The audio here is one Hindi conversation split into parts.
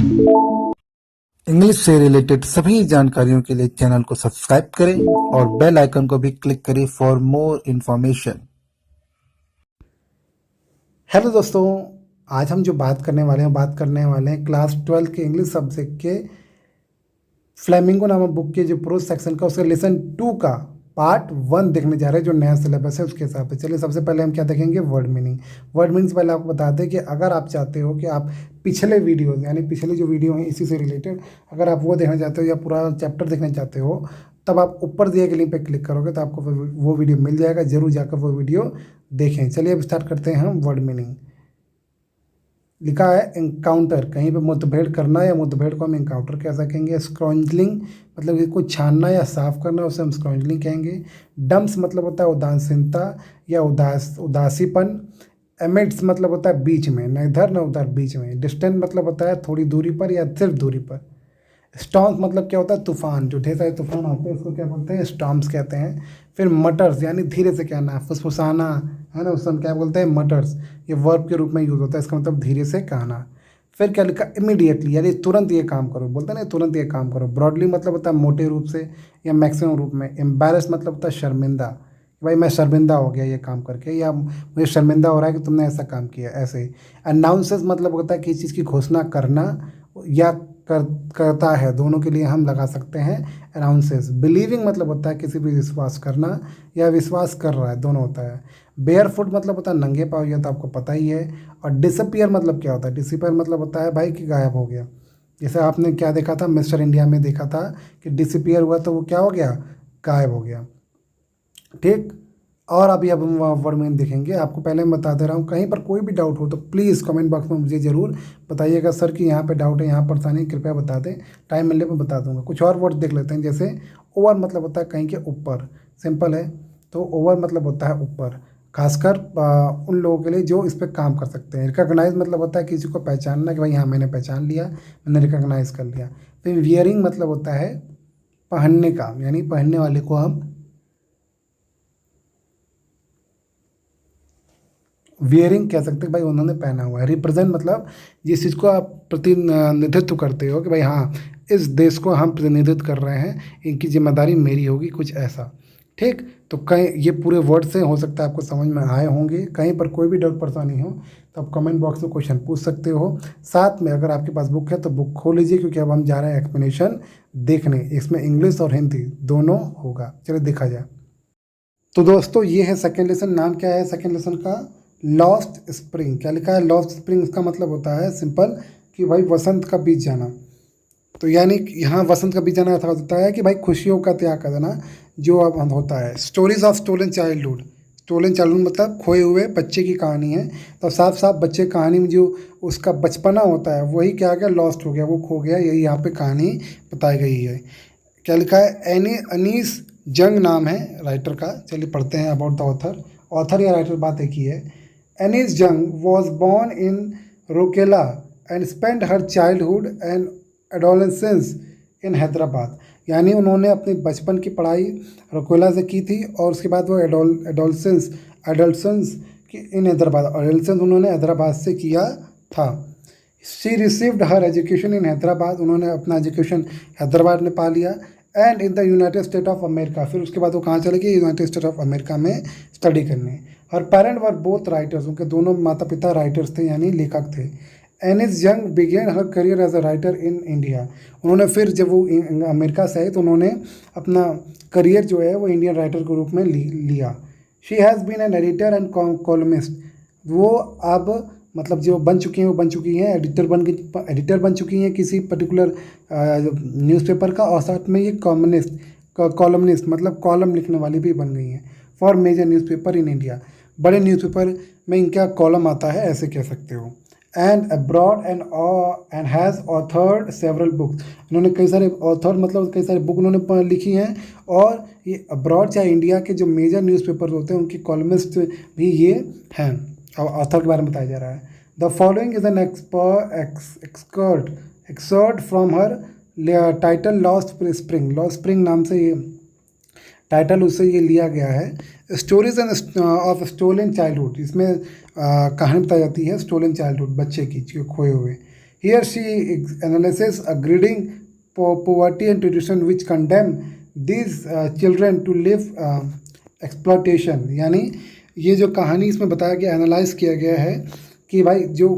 इंग्लिश से रिलेटेड सभी जानकारियों के लिए चैनल को सब्सक्राइब करें और बेल आइकन को भी क्लिक करें फॉर मोर इन्फॉर्मेशन। हेलो दोस्तों, आज हम जो बात करने वाले हैं क्लास 12 के इंग्लिश सब्जेक्ट के फ्लेमिंगो नामक बुक के जो प्रोज सेक्शन का उसका लेसन 2 का पार्ट 1 देखने जा रहे हैं, जो नया सिलेबस है उसके हिसाब से। चलिए सबसे पहले हम क्या देखेंगे, वर्ड मीनिंग। वर्ड मीनिंग से पहले आपको बता दें कि अगर आप चाहते हो कि आप पिछले वीडियोज़ यानी पिछले जो वीडियो हैं इसी से रिलेटेड अगर आप वो देखना चाहते हो या पूरा चैप्टर देखना चाहते हो, तब आप ऊपर दिए गए लिंक पर क्लिक करोगे तो आपको वो वीडियो मिल जाएगा। जरूर जाकर वो वीडियो देखें। चलिए अब स्टार्ट करते हैं हम वर्ड मीनिंग। लिखा है एनकाउंटर, कहीं पे मुठभेड़ करना या मुठभेड़ को हम एनकाउंटर कह सकेंगे। स्क्रॉन्जलिंग मतलब कि कुछ छानना या साफ करना, उसे हम स्क्रॉन्जलिंग कहेंगे। डम्स मतलब होता है उदासीनता या उदासीपन। एमिड्स मतलब होता है बीच में, न इधर न उधर, बीच में। डिस्टेंस मतलब होता है थोड़ी दूरी पर या सिर्फ दूरी पर। स्टॉर्म्स मतलब क्या होता है, तूफान, जो ढेर सारे तूफान आते हैं उसको क्या बोलते हैं, स्टॉर्म्स कहते हैं। फिर मटर्स यानी धीरे से कहना, फुसफुसाना है ना, उसको हम क्या बोलते हैं, मटर्स। ये वर्ब के रूप में यूज़ होता है, इसका मतलब धीरे से कहना। फिर क्या लिखा, इमीडिएटली यानी तुरंत ये काम करो, बोलते हैं ना तुरंत ये काम करो। ब्रॉडली मतलब होता है मोटे रूप से या मैक्सिमम रूप में। एम्बैरस मतलब होता है शर्मिंदा, भाई मैं शर्मिंदा हो गया ये काम करके, या मुझे शर्मिंदा हो रहा है कि तुमने ऐसा काम किया, ऐसे ही। अनाउंसेस मतलब होता है किसी चीज़ की घोषणा करना या करता है, दोनों के लिए हम लगा सकते हैं अनाउंसेस। बिलीविंग मतलब होता है किसी भी विश्वास करना या विश्वास कर रहा है, दोनों होता है। बेयर फुट मतलब होता है नंगे पाँव, यह तो आपको पता ही है। और डिसअपियर मतलब क्या होता है, डिसअपियर मतलब होता है भाई कि गायब हो गया। जैसे आपने क्या देखा था, मिस्टर इंडिया में देखा था कि डिसअपियर हुआ तो वो क्या हो गया, गायब हो गया। ठीक। और अभी अब हम वर्ड मीनिंग देखेंगे। आपको पहले मैं बता दे रहा हूँ, कहीं पर कोई भी डाउट हो तो प्लीज़ कमेंट बॉक्स में मुझे ज़रूर बताइएगा सर कि यहाँ पे डाउट है, यहाँ परेशानी है, कृपया बता दें। टाइम मिलने पर बता दूंगा। कुछ और वर्ड देख लेते हैं, जैसे ओवर मतलब होता है कहीं के ऊपर, सिंपल है। तो ओवर मतलब होता है ऊपर, खासकर उन लोगों के लिए जो इस पर काम कर सकते हैं। रिकॉग्नाइज मतलब होता है किसी को पहचानना कि भाई हाँ मैंने पहचान लिया, मैंने रिकॉग्नाइज कर लिया। फिर वियरिंग मतलब होता है पहनने का, यानी पहनने वाले को हम वियरिंग कह सकते हैं, भाई उन्होंने पहना हुआ है। रिप्रेजेंट मतलब जिस चीज़ को आप प्रतिनिधित्व करते हो कि भाई हाँ इस देश को हम प्रतिनिधित्व कर रहे हैं, इनकी जिम्मेदारी मेरी होगी, कुछ ऐसा। ठीक। तो कहीं ये पूरे वर्ड से हो सकता है आपको समझ में आए होंगे। कहीं पर कोई भी डाउट परेशानी हो तो आप कमेंट बॉक्स में क्वेश्चन पूछ सकते हो। साथ में अगर आपके पास बुक है तो बुक खोल लीजिए, क्योंकि अब हम जा रहे हैं एक्सप्लेनेशन देखने। इसमें इंग्लिश और हिंदी दोनों होगा। चलिए देखा जाए। तो दोस्तों ये है सेकेंड लेसन। नाम क्या है सेकेंड लेसन का, लॉस्ट स्प्रिंग। क्या लिखा है, लॉस्ट स्प्रिंग। इसका मतलब होता है सिंपल कि भाई वसंत का बीत जाना। तो यानी यहाँ वसंत का बीत जाना अर्थात होता है कि भाई खुशियों का त्याग कर देना, जो अब होता है। Stories of stolen childhood, stolen childhood मतलब खोए हुए बच्चे की कहानी है। तो साफ साफ बच्चे कहानी में जो उसका बचपना होता है वही क्या गया, लॉस्ट हो गया, वो खो गया, यही यहाँ पे कहानी बताई गई है। क्या लिखा है, अनीस जंग नाम है राइटर का। चलिए पढ़ते हैं अबाउट द ऑथर। ऑथर या राइटर बात एक ही है। एनीस जंग was born in Rourkela and spend her childhood and adolescence in Hyderabad. यानी उन्होंने अपनी बचपन की पढ़ाई रोकेला से की थी और उसके बाद वो एडोलसेंस की इन हैदराबाद, एडोलसेंस उन्होंने हैदराबाद से किया था। She received her education in Hyderabad, उन्होंने अपना एजुकेशन हैदराबाद में पा लिया। And in the United State of America, फिर उसके बाद वो कहाँ चले गए, यूनाइटेड स्टेट ऑफ अमेरिका में स्टडी करने। Her parent were both writers, उनके दोनों माता पिता राइटर्स थे यानी लेखक थे। Anees Jung began her career as a writer in India, उन्होंने फिर जब वो अमेरिका से आए तो उन्होंने अपना करियर जो है वो इंडियन राइटर के रूप में लिया। She has been an editor and columnist, वो अब मतलब जो बन चुकी हैं वो बन चुकी हैं एडिटर बन चुकी हैं किसी पर्टिकुलर न्यूज़पेपर का, और साथ में ये कॉलमनिस्ट मतलब कॉलम लिखने वाली भी बन गई हैं for major newspaper in India, बड़े न्यूज़पेपर में इनका कॉलम आता है, ऐसे कह सकते हो। And abroad and has authored several books, इन्होंने कई सारे ऑथर मतलब कई सारे बुक उन्होंने लिखी हैं। और ये अब्रॉड चाहे इंडिया के जो मेजर न्यूज़पेपर होते हैं उनकी कॉलमिस्ट भी ये हैं, और ऑथर के बारे में बताया जा रहा है। The following is an excerpt from her title lost spring, lost spring नाम से ये टाइटल उससे ये लिया गया है। Stories and of stolen childhood, इसमें कहानी बताई जाती है स्टोलन चाइल्डहुड, बच्चे की जो खोए हुए। Here she analyzes a greeting poverty and tradition which condemn these children to live exploitation. यानी ये जो कहानी इसमें बताया गया, एनालाइज किया गया है कि भाई जो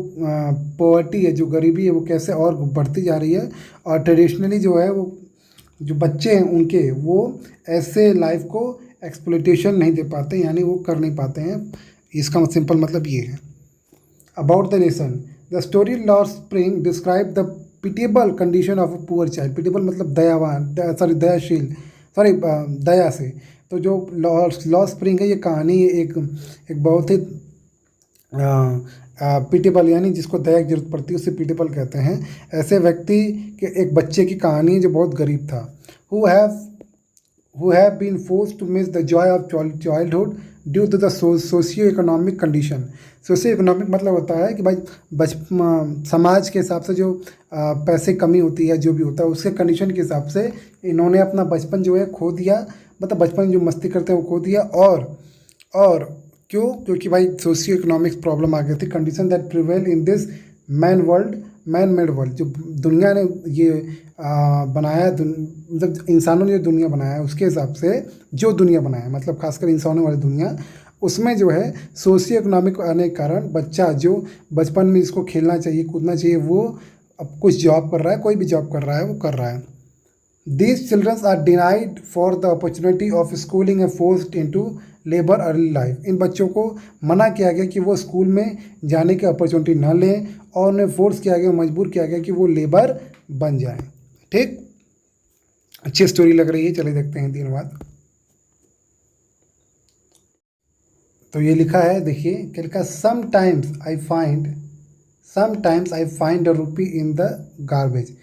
पॉवर्टी है, जो गरीबी है, वो कैसे और बढ़ती जा रही है, और ट्रेडिशनली जो है वो जो बच्चे हैं उनके, वो ऐसे लाइफ को एक्सप्लोइटेशन नहीं दे पाते, यानी वो कर नहीं पाते हैं। इसका सिंपल मतलब ये है। About the lesson, the story Lord spring describe the pitiable condition of a poor child. Pitiable मतलब दयावान, दयाशील, दया से। तो जो लॉर्ड स्प्रिंग है, ये कहानी एक बहुत ही पिटेबल, यानी जिसको दया की जरूरत पड़ती है उसे पिटेबल कहते हैं। ऐसे व्यक्ति के एक बच्चे की कहानी जो बहुत गरीब था, who have been forced to miss the joy of childhood due to the socio-economic condition. Socio-economic मतलब होता है कि भाई समाज के हिसाब से जो पैसे कमी होती है, जो भी होता है उसके कंडीशन के हिसाब से इन्होंने अपना बचपन जो है खो दिया, मतलब बचपन जो मस्ती करते हैं वो खो दिया। और क्यों? क्योंकि भाई सोशियो इकोनॉमिक्स प्रॉब्लम आ गई थी। Condition that prevail in this man made world. जो दुनिया ने ये बनाया, मतलब इंसानों ने जो दुनिया बनाया है उसके हिसाब से, जो दुनिया बनाया मतलब खासकर इंसानों वाली दुनिया, उसमें जो है सोशियो इकोनॉमिक आने के कारण बच्चा जो बचपन में इसको खेलना चाहिए, कूदना चाहिए, वो अब कुछ जॉब कर रहा है, कोई भी जॉब कर रहा है, वो कर रहा है। These children are denied for the opportunity of schooling and forced into labor early life. इन बच्चों को मना किया गया कि वो स्कूल में जाने की अपॉर्चुनिटी ना लें, और उन्हें फोर्स किया गया, मजबूर किया गया कि वो लेबर बन जाएं। ठीक, अच्छी स्टोरी लग रही है, चले देखते हैं दिन बाद। तो ये लिखा है, देखिए क्या लिखा, समटाइम्स आई फाइंड अ रूपी इन द गार्बेज।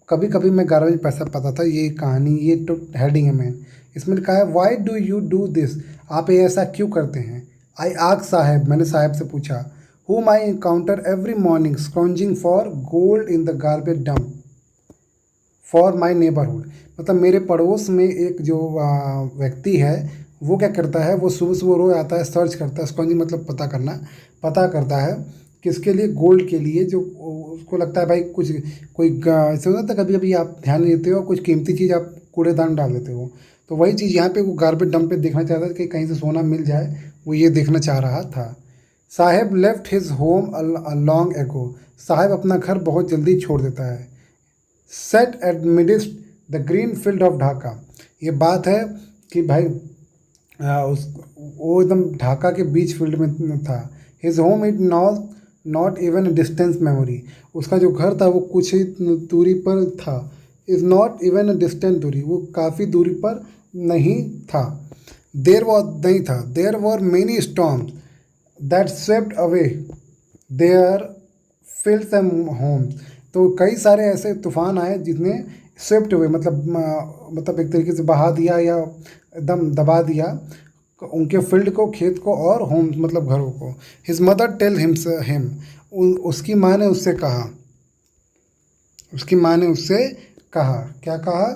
कभी कभी मैं गार्बेज पैसा पाता था। ये कहानी, ये तो हेडिंग है मेन। इसमें लिखा है, why do you do this, आप ये ऐसा क्यों करते हैं। आई आस्क साहब, मैंने साहब से पूछा, whom I encounter every morning scrounging for gold in the garbage dump for my neighborhood। मतलब मेरे पड़ोस में एक जो व्यक्ति है, वो क्या करता है, वो सुबह सुबह रोज आता है, सर्च करता है, स्क्रॉन्जिंग मतलब पता करता है किसके लिए, गोल्ड के लिए। जो उसको लगता है भाई कुछ कोई ऐसे होता है, कभी कभी आप ध्यान नहीं देते हो, कुछ कीमती चीज़ आप कूड़ेदान में डाल देते हो, तो वही चीज़ यहाँ पे वो गार्बेज डंप पे देखना चाहता था कि कहीं से सोना मिल जाए, वो ये देखना चाह रहा था। Saheb left his home long ago. Saheb अपना घर बहुत जल्दी छोड़ देता है। Set amidst the green field of Dhaka. ये बात है कि भाई वो एकदम ढाका के बीच फील्ड में था। His home it not even distance memory. उसका जो घर था वो कुछ ही दूरी पर था। इज़ नॉट इवन डिस्टेंस दूरी, वो काफ़ी दूरी पर नहीं था। There were many storms that swept away their fields and homes. तो कई सारे ऐसे तूफान आए जिसने स्वेप्ट अवे मतलब एक तरीके से बहा दिया या एकदम दबा दिया उनके फील्ड को, खेत को, और होम मतलब घरों को। हिज मदर टेल हिम, उसकी माँ ने उससे कहा, क्या कहा,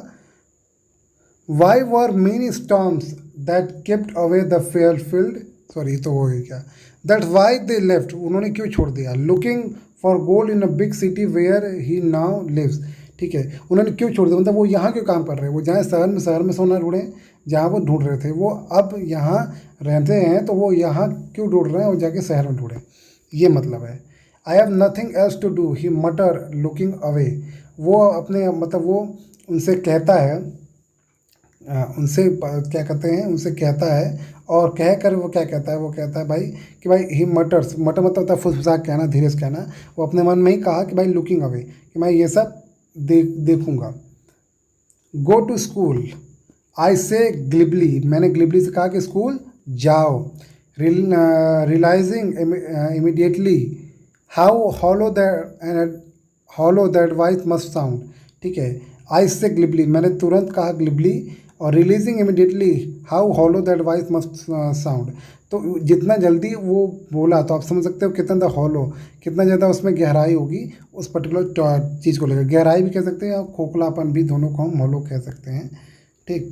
why were many storms that kept away the fair field, sorry तो हो गया क्या, दैट वाई दे लेफ्ट, उन्होंने क्यों छोड़ दिया, looking for gold in a big city where he now lives. ठीक है, उन्होंने क्यों छोड़ दिया, मतलब वो यहाँ क्यों काम कर रहे हैं, वो जहाँ शहर में सोना ढूंढें, जहाँ वो ढूंढ रहे थे, वो अब यहाँ रहते हैं, तो वो यहाँ क्यों ढूंढ रहे हैं और जाके शहर में ढूंढें, ये मतलब है। I have nothing else to do he mutter looking away. वो अपने मतलब वो उनसे कहता है, क्या कहते हैं, उनसे कहता है, और कह कर वो क्या कहता है, वो कहता है भाई कि भाई ही मटर मतलब होता है फुसफुसा कहना, धीरे से कहना। वो अपने मन में ही कहा कि भाई लुकिंग अवे, कि मैं ये सब देखूंगा। गो टू स्कूल, आई से ग्लिबली, मैंने ग्लिबली से कहा कि स्कूल जाओ। Realising immediately how hollow that voice must sound. ठीक है, आई से ग्लिबली, मैंने तुरंत कहा ग्लिबली, और releasing immediately how hollow that voice must sound. तो जितना जल्दी वो बोला, तो आप समझ सकते हो कितना हॉलो, कितना ज़्यादा उसमें गहराई होगी उस पर्टिकुलर चीज़ को लेकर। गहराई भी कह सकते हैं और खोखलापन भी, दोनों को हम हॉलो कह सकते हैं। ठीक,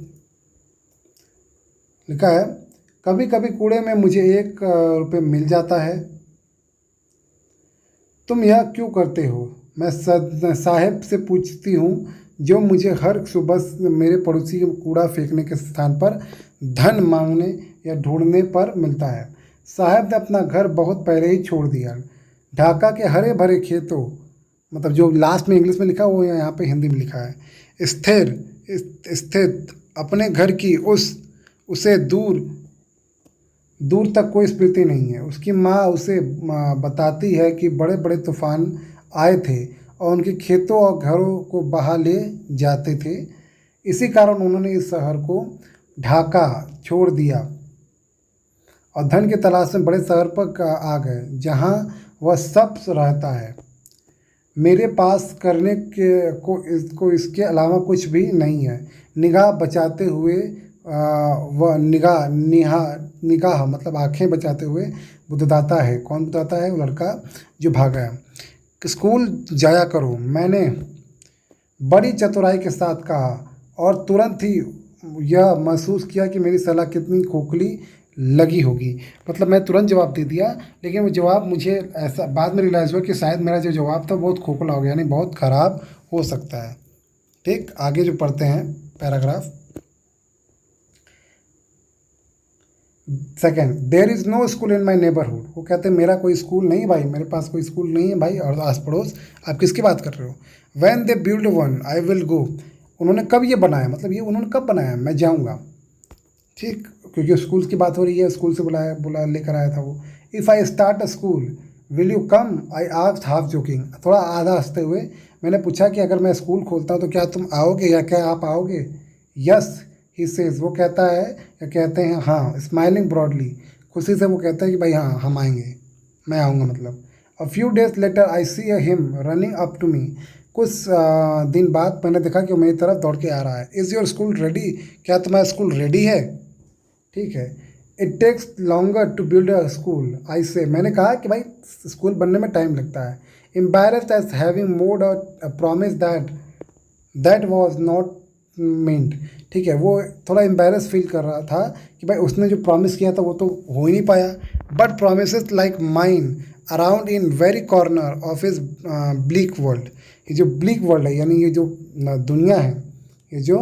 लिखा है, कभी कभी कूड़े में मुझे 1 रुपये मिल जाता है। तुम यह क्यों करते हो, मैं साहब से पूछती हूँ जो मुझे हर सुबह मेरे पड़ोसी के कूड़ा फेंकने के स्थान पर धन मांगने या ढूंढने पर मिलता है। साहब ने अपना घर बहुत पहले ही छोड़ दिया। ढाका के हरे भरे खेतों, मतलब जो लास्ट में इंग्लिश में लिखा वो यहाँ पे हिंदी में लिखा है, स्थित अपने घर की उसे दूर दूर तक कोई स्मृति नहीं है। उसकी माँ उसे बताती है कि बड़े बड़े तूफान आए थे और उनके खेतों और घरों को बहा ले जाते थे। इसी कारण उन्होंने इस शहर को ढाका छोड़ दिया और धन की तलाश में बड़े शहर पर आ गए जहाँ वह सब रहता है। मेरे पास करने को इसके अलावा कुछ भी नहीं है। निगाह बचाते हुए वह निगाह मतलब आंखें बचाते हुए बुद्धदाता है। कौन बुद्धदाता है? वो लड़का जो भागा है। स्कूल जाया करो, मैंने बड़ी चतुराई के साथ कहा और तुरंत ही यह महसूस किया कि मेरी सलाह कितनी खोखली लगी होगी। मतलब मैं तुरंत जवाब दे दिया, लेकिन वो जवाब मुझे ऐसा बाद में रियलाइज़ हुआ कि शायद मेरा जो जवाब था बहुत खोखला हो गया, यानी बहुत ख़राब हो सकता है। ठीक, आगे जो पढ़ते हैं paragraph. Second, there is no school in my neighbourhood. वो कहते हैं मेरा कोई स्कूल नहीं भाई, मेरे पास कोई स्कूल नहीं है भाई। और आस पड़ोस आप किसकी बात कर रहे हो? When they build one I will go. उन्होंने कब ये बनाया, मतलब ये उन्होंने कब बनाया, मैं जाऊँगा। ठीक, क्योंकि स्कूल की बात हो रही है, स्कूल से बुला लेकर आया था वो। If I start a school will you come, I asked half joking. थोड़ा आधा हंसते हुए मैंने पूछा कि अगर मैं स्कूल खोलता हूँ तो क्या तुम आओगे या क्या आप आओगे? यस ही सेज, वो कहता है या कहते हैं हाँ। स्माइलिंग ब्रॉडली, खुशी से वो कहता है कि भाई हाँ हम आएंगे, मैं आऊँगा मतलब। A few days later I see him running up to me. कुछ दिन बाद मैंने देखा कि वो मेरी तरफ दौड़ के आ रहा है। इज़ योर स्कूल रेडी, क्या तुम्हारा स्कूल रेडी है? ठीक है। It takes longer to build a school I say, मैंने कहा कि भाई स्कूल बनने में टाइम लगता है। Embarrassed as having made a promise that was not meant. ठीक है, वो थोड़ा एम्बैरेस फील कर रहा था कि भाई उसने जो प्रॉमिस किया था वो तो हो ही नहीं पाया। But promise like mine around in very corner of his bleak world. ये जो ब्लीक वर्ल्ड है, यानी ये जो दुनिया है, ये जो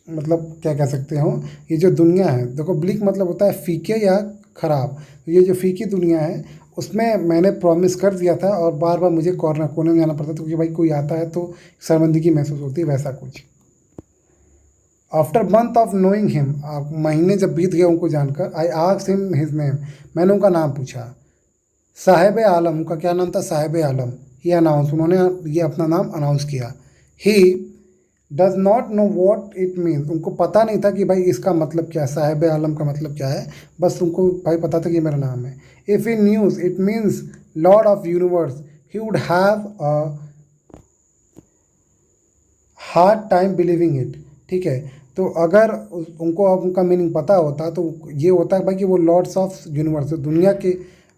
मतलब क्या कह सकते हो, ये जो दुनिया है, देखो ब्लीक मतलब होता है फीके या ख़राब। तो ये जो फीकी दुनिया है उसमें मैंने प्रॉमिस कर दिया था और बार बार मुझे कॉर्नर कोने में जाना पड़ता था क्योंकि भाई कोई आता है तो शर्मिंदगी महसूस होती है, वैसा कुछ। After month of knowing him, महीने जब बीत गए उनको जानकर, I asked him his name, मैंने उनका नाम पूछा। साहिब आलम, उनका क्या नाम था? साहिब आलम। ही अनाउंस, उन्होंने ये अपना नाम अनाउंस किया। He does not know what it means, उनको पता नहीं था कि भाई इसका मतलब क्या है, साहिब आलम का मतलब क्या है। बस उनको भाई पता था कि मेरा नाम है। If he news it means Lord of universe he would have a hard time believing it. ठीक है, तो अगर उनको अब उनका मीनिंग पता होता तो ये होता है भाई कि वो लॉर्ड्स ऑफ यूनिवर्स, दुनिया के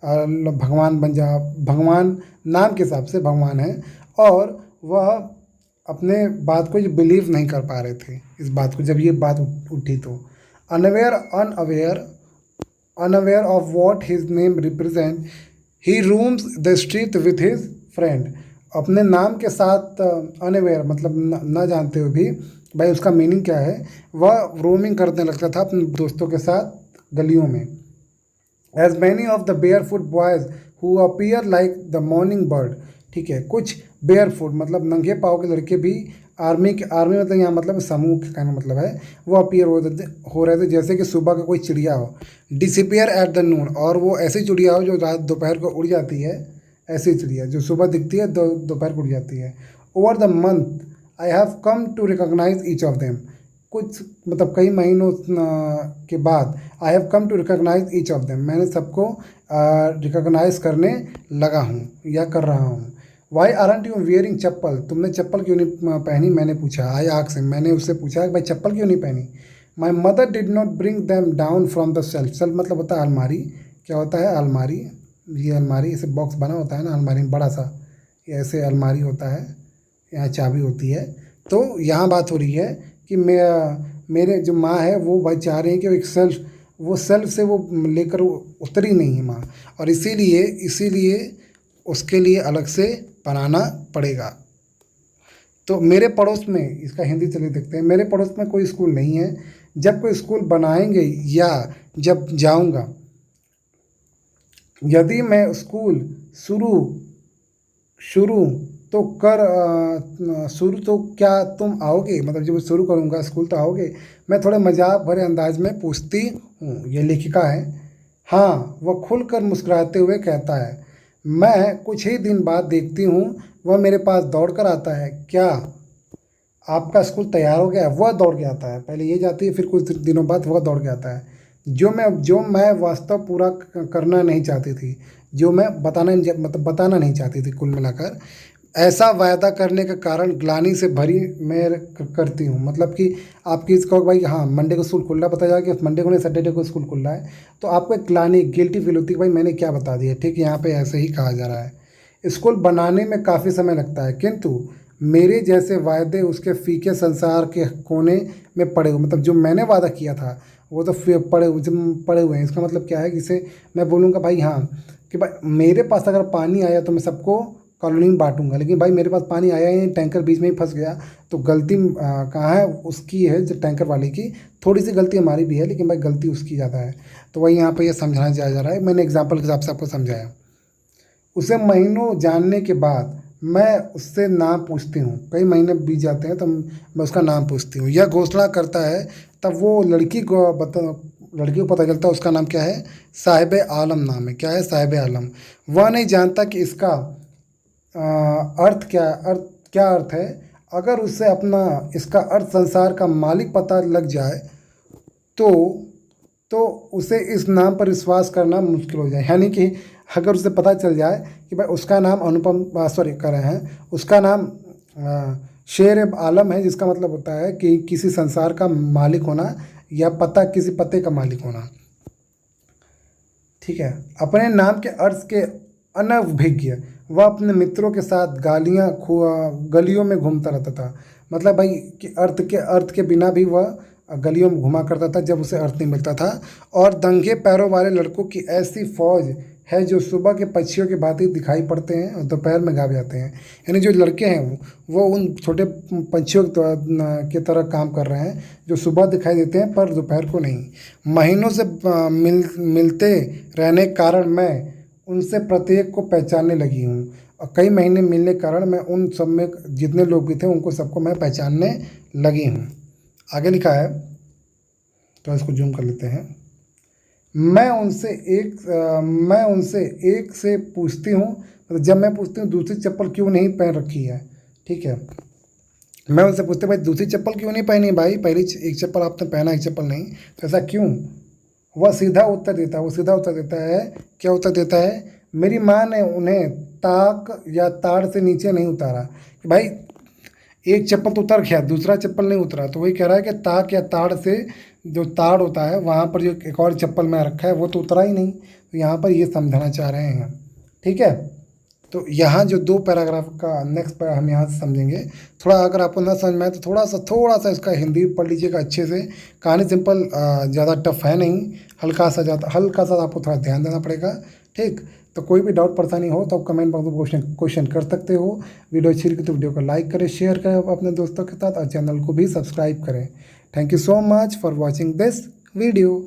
भगवान बन जा, भगवान नाम के हिसाब से भगवान है। और वह अपने बात को बिलीव नहीं कर पा रहे थे इस बात को, जब ये बात उठी तो। Unaware of what his name represent he rooms the street with his friend. अपने नाम के साथ अनअवेयर मतलब न जानते हुए भी भाई उसका मीनिंग क्या है, वह रोमिंग करने लगता था अपने दोस्तों के साथ गलियों में। As many of the barefoot boys who appear like the morning bird. ठीक है, कुछ बेयर फुट मतलब नंगे पाँव के लड़के भी आर्मी मतलब यहाँ मतलब समूह का मतलब है, वो अपीयर हो रहे थे जैसे कि सुबह का कोई चिड़िया हो। डिसअपियर एट द नून, और वो ऐसी चिड़िया हो जो रात दोपहर को उड़ जाती है, ऐसी चिड़िया जो सुबह दिखती है दोपहर को उड़ जाती है। Over the month I have come to recognise each of them. कुछ मतलब कई महीनों के बाद I have come to recognise each of them, मैंने सबको रिकॉग्नाइज करने लगा हूँ या कर रहा हूँ। वाई आरंट यू वेयरिंग चप्पल, तुमने चप्पल क्यों नहीं पहनी? मैंने पूछा। आई आस्क्ड हिम, मैंने उससे पूछा भाई चप्पल क्यों नहीं पहनी? My mother did not bring them down from the self. Self मतलब होता है अलमारी। क्या होता है? अलमारी। ये अलमारी ऐसे बॉक्स बना होता है ना अलमारी में, बड़ा सा ये ऐसे अलमारी होता है, यहाँ चाबी होती है। तो यहाँ बात हो रही है कि मेरे जो माँ है वो भाई चाह रही है कि एक सेल्फ से वो लेकर उतरी नहीं है माँ, और इसीलिए उसके लिए अलग से बनाना पड़ेगा। तो मेरे पड़ोस में, इसका हिंदी चलिए देखते हैं। मेरे पड़ोस में कोई स्कूल नहीं है। जब कोई स्कूल बनाएंगे या जब जाऊंगा, यदि मैं स्कूल शुरू शुरू तो कर शुरू तो क्या तुम आओगे, मतलब जब मैं शुरू करूंगा स्कूल तो आओगे। मैं थोड़े मजाक भरे अंदाज में पूछती हूँ। ये लेखिका है। हाँ, वह खुलकर मुस्कुराते हुए कहता है। मैं कुछ ही दिन बाद देखती हूँ वह मेरे पास दौड़ कर आता है। क्या आपका स्कूल तैयार हो गया? वह दौड़ के आता है। पहले ये जाती है, फिर कुछ दिनों बाद वह दौड़ के आता है। जो मैं वास्तव पूरा करना नहीं चाहती थी, जो मैं बताना नहीं चाहती थी। कुल मिलाकर ऐसा वायदा करने के कारण ग्लानि से भरी मैं करती हूँ। मतलब कि आप किसी कहो भाई हाँ मंडे को स्कूल खुल रहा है, पता चला कि मंडे को नहीं सैटरडे को स्कूल खुल रहा है, तो आपको एक ग्लानि, गिल्टी फील होती है कि भाई मैंने क्या बता दिया। ठीक, यहाँ पे ऐसे ही कहा जा रहा है। स्कूल बनाने में काफ़ी समय लगता है, किंतु मेरे जैसे वायदे उसके फीके संसार के कोने में पड़े हुए, मतलब जो मैंने वादा किया था वो तो पड़े हुए हैं। इसका मतलब क्या है, जिसे मैं बोलूँगा भाई हाँ कि भाई मेरे पास अगर पानी आया तो मैं सबको कॉलोनी में बांटूंगा, लेकिन भाई मेरे पास पानी आया ही नहीं, टैंकर बीच में ही फंस गया, तो गलती कहाँ है? उसकी है, जो टैंकर वाले की। थोड़ी सी गलती हमारी भी है, लेकिन भाई गलती उसकी ज़्यादा है। तो वही यहाँ पे ये समझाना जा रहा है। मैंने एग्जाम्पल के हिसाब से आपको समझाया। उसे महीनों जानने के बाद मैं उससे नाम पूछती हूँ। कई महीने बीत जाते हैं तो मैं उसका नाम पूछती हूँ। यह घोषणा करता है, तब वो लड़की को पता चलता है उसका नाम क्या है। साहिब आलम नाम है। क्या है? साहिब आलम। वह नहीं जानता कि इसका क्या अर्थ है। अगर उसे इसका अर्थ संसार का मालिक पता लग जाए तो उसे इस नाम पर विश्वास करना मुश्किल हो जाए। यानी कि अगर उसे पता चल जाए कि भाई उसका नाम कर रहे हैं, उसका नाम शेर आलम है, जिसका मतलब होता है कि किसी संसार का मालिक होना या किसी पते का मालिक होना। ठीक है। अपने नाम के अर्थ के अनभिज्ञ वह अपने मित्रों के साथ गलियों में घूमता रहता था। मतलब भाई कि अर्थ के बिना भी वह गलियों में घुमा करता था जब उसे अर्थ नहीं मिलता था। और दंगे पैरों वाले लड़कों की ऐसी फौज है जो सुबह के पक्षियों की भांति दिखाई पड़ते हैं और दोपहर में गायब जाते हैं। यानी जो लड़के हैं वो उन छोटे पंछियों की तरह काम कर रहे हैं, जो सुबह दिखाई देते हैं पर दोपहर को नहीं। महीनों से मिलते रहने के कारण मैं उनसे प्रत्येक को पहचानने लगी हूँ, और कई महीने मिलने के कारण मैं उन सब में जितने लोग भी थे उनको सबको मैं पहचानने लगी हूँ। आगे लिखा है, तो इसको जूम कर लेते हैं। मैं उनसे एक से पूछती हूँ, मतलब जब मैं पूछती हूँ दूसरी चप्पल क्यों नहीं पहन रखी है। ठीक है। मैं उनसे पूछती भाई दूसरी चप्पल क्यों नहीं पहनी भाई, पहली एक चप्पल आपने पहना, एक चप्पल नहीं, तो ऐसा क्यों? वह सीधा उत्तर देता है। क्या उत्तर देता है? मेरी माँ ने उन्हें ताक या ताड़ से नीचे नहीं उतारा। कि भाई एक चप्पल तो उतर गया, दूसरा चप्पल नहीं उतरा, तो वही कह रहा है कि ताक या ताड़ से, जो ताड़ होता है वहाँ पर जो एक और चप्पल में रखा है वो तो उतरा ही नहीं। तो यहाँ पर ये समझाना चाह रहे हैं। ठीक है। तो यहाँ जो दो पैराग्राफ का नेक्स्ट पैरा हम यहाँ से समझेंगे। थोड़ा अगर आपको ना समझ में आए तो थोड़ा सा इसका हिंदी पढ़ लीजिएगा अच्छे से। कहानी सिंपल, ज़्यादा टफ है नहीं, हल्का सा आपको थोड़ा ध्यान देना पड़ेगा। ठीक। तो कोई भी डाउट परेशानी हो तो आप कमेंट बॉक्स में क्वेश्चन कर सकते हो। वीडियो अच्छी लगी तो वीडियो को लाइक करें, शेयर करें अपने दोस्तों के साथ, और चैनल को भी सब्सक्राइब करें। Thank you so much for watching this video.